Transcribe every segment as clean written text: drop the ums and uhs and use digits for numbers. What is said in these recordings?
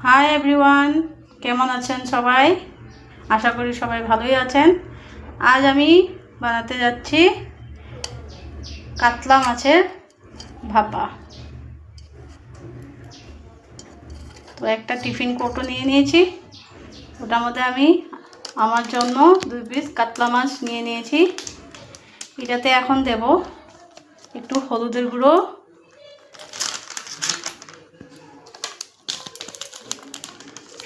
Hi everyone, কেমন আছেন সবাই? আশা করি সবাই ভালোই আছেন। আজ আমি বানাতে যাচ্ছি কাতলা মাছের ভাপা। তো একটা টিফিন কৌটো নিয়ে নিয়েছি, ওটার মধ্যে আমি আমার জন্য 2 পিস কাতলা মাছ নিয়ে নিয়েছি। এটাতে এখন দেব একটু হলুদের গুঁড়ো,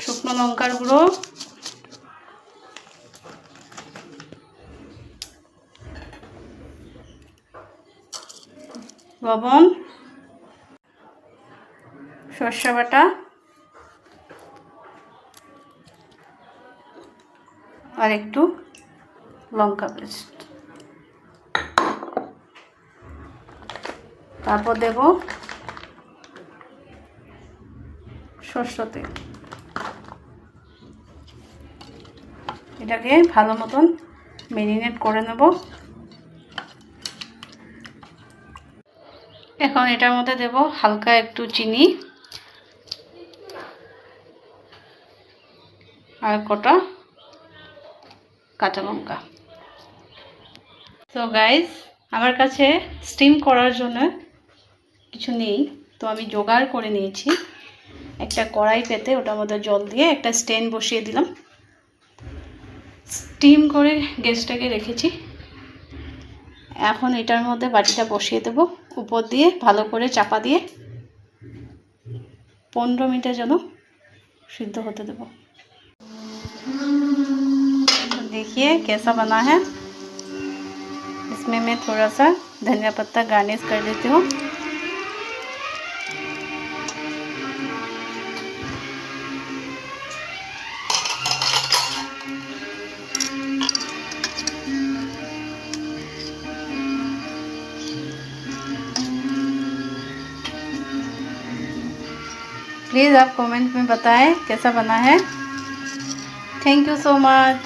শুকনো লঙ্কার গুঁড়ো, লবণ, সরষে বাটা আর একটু লঙ্কা পেস্ট। তারপর দেব সরষের তেল। এটাকে ভালো মতন ম্যারিনেট করে নেব। এখন এটার মধ্যে দেব হালকা একটু চিনি আর কটা কাঁচা লঙ্কা। তো গাইস, আমার কাছে স্টিম করার জন্য কিছু নেই, তো আমি জোগাড় করে নিয়েছি একটা কড়াই পেতে, ওটার মধ্যে জল দিয়ে একটা স্ট্যান্ড বসিয়ে দিলাম। স্টিম করে গ্যাসটাকে রেখেছি। এখন এটার মধ্যে বাটিটা বসিয়ে দেব, উপর দিয়ে ভালো করে চাপা দিয়ে 15 মিনিটের জন্য সিদ্ধ হতে দেব। देखिए कैसा बना है। इसमें मैं थोड़ा सा धनिया पत्ता गार्निश कर देती हूँ। प्लीज़ आप कमेंट में बताएं कैसा बना है। Thank you so much.